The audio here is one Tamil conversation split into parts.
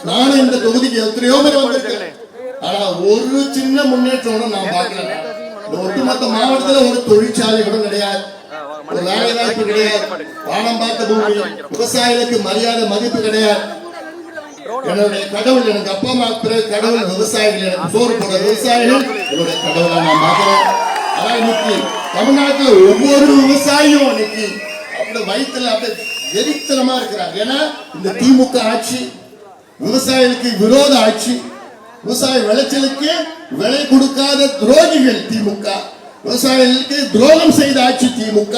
நானும் இந்த தொகுதிக்கு எத்தனையோ பேர் வந்திருக்கேன். ஆனா ஒரு சின்ன முன்னேற்றம் நான் பார்க்கல. ஒட்டுமொத்த மாவட்டத்துல ஒரு தொழிற்சாலை கூட கிடையாது, ஒரு வேலை வாய்ப்பு கிடையாது, வானம் பார்த்த பூமி, விவசாயிகளுக்கு மரியாதை மதிப்பு கிடையாது. என்னுடைய கடவுள், எனக்கு அப்பா அம்மா பிறகு கடவுள் விவசாயிகள், எனக்கு சோறு போட விவசாயிகள் என்னுடைய கடவுளை நான் பார்க்கிறேன். ஆனா இன்னைக்கு தமிழ்நாட்டுல ஒவ்வொரு விவசாயியும் இன்னைக்கு அப்படி வயிற்றுல அப்படி வெறித்தனமா இருக்கிறாங்க. ஏன்னா இந்த திமுக ஆட்சி விவசாயிகளுக்கு விரோத ஆட்சி, விவசாய விளைச்சலுக்கு விலை கொடுக்காத துரோகிகள் திமுக, விவசாயிகளுக்கு துரோகம் செய்த ஆட்சி திமுக,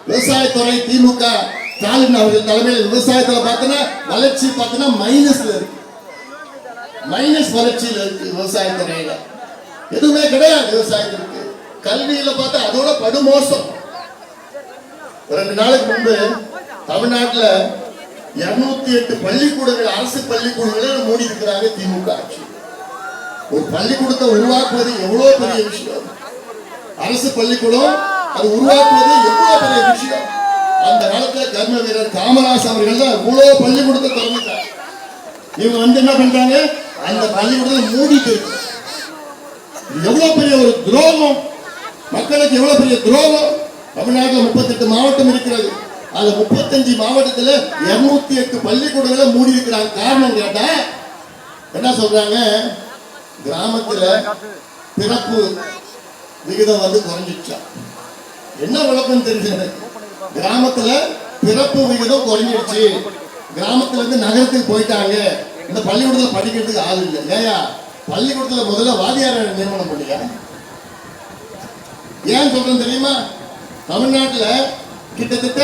விவசாயத்துறை திமுக ஸ்டாலின் அவர்கள் தலைமையில் விவசாயத்துல பார்த்தனா வளர்ச்சி பார்த்தனா மைனஸ்ல இருக்கு, மைனஸ் வளர்ச்சியில இருக்கு. விவசாயத்துறையில எதுவுமே கிடையாது. விவசாயத்திற்கு கல்வியில பார்த்தா அதோட படுமோசம். 2 நாளுக்கு முன்பு தமிழ்நாட்டுல 208 பள்ளிக்கூடங்கள், அரசு பள்ளிக்கூடங்களை மூடி இருக்கிறாங்க திமுக ஆட்சி. ஒரு பள்ளிக்கூடத்தை உருவாக்குவது எவ்வளவு பெரிய விஷயம், அரசு பள்ளிக்கூடம் அது உருவாக்குவது எவ்வளவு பெரிய விஷயம். அந்த காலத்துல கர்ம வீரர் காமராஜ் அவர்கள் தான் இவ்வளவு பள்ளிக்கூடத்தை திறந்துட்டார். இவங்க என்ன பண்றாங்க, அந்த பள்ளிக்கூடத்தை மூடிட்டு இருக்கு. எவ்வளவு பெரிய ஒரு துரோகம், மக்களுக்கு எவ்வளவு பெரிய துரோகம். தமிழ்நாட்டில் 38 மாவட்டம் இருக்கிறது, அது 35 மாவட்டத்துல 208 பள்ளிக்கூடங்களை மூடி இருக்கிறாங்க. காரணம் கேட்டா என்ன சொல்றாங்க, கிராமத்துல பிறப்பு விகிதம் குறைஞ்சிச்சா. என்ன விளக்கம் தெரிஞ்சது, கிராமத்துல பிறப்பு விகிதம் குறைஞ்சிடுச்சு, கிராமத்துல இருந்து நகரத்துக்கு போயிட்டாங்க, இந்த பள்ளிக்கூடத்துல படிக்கிறதுக்கு ஆள் இல்லை. ஏயா பள்ளிக்கூடத்துல முதல்ல வாதியார நியமனம் பண்ணியா? ஏன் சொல்றேன் தெரியுமா, தமிழ்நாட்டுல கிட்டத்தட்ட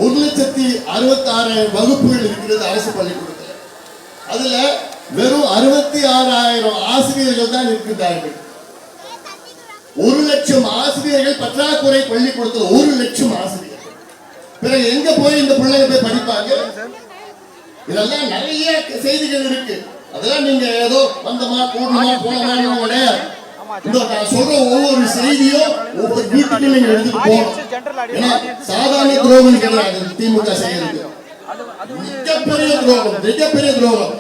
1,66,000 வகுப்புகள் இருக்கிறது அரசு பள்ளிக்கூடத்துல. அதுல வெறும் 66,000 ஆசிரியர்கள் தான் இருக்கிறார்கள். 1,00,000 ஆசிரியர்கள் பற்றாக்குறை பள்ளிக்கூடத்தில், 1,00,000 ஆசிரியர்கள். பிறகு எங்க போய் இந்த பிள்ளைங்க போய் படிப்பாங்க? இதெல்லாம் நிறைய செய்திகள் இருக்கு. அதெல்லாம் நீங்க ஏதோ வந்தமா கூடமா போனமா கிடையாது. நான் சொல்ற ஒவ்வொரு செய்தியும் ஒவ்வொரு வீட்டுக்கு நீங்க எடுத்துட்டு போகணும். ஏன்னா சாதாரண துரோகம் கிடையாது திமுக செய்யறது, மிகப்பெரிய துரோகம், மிகப்பெரிய துரோகம்.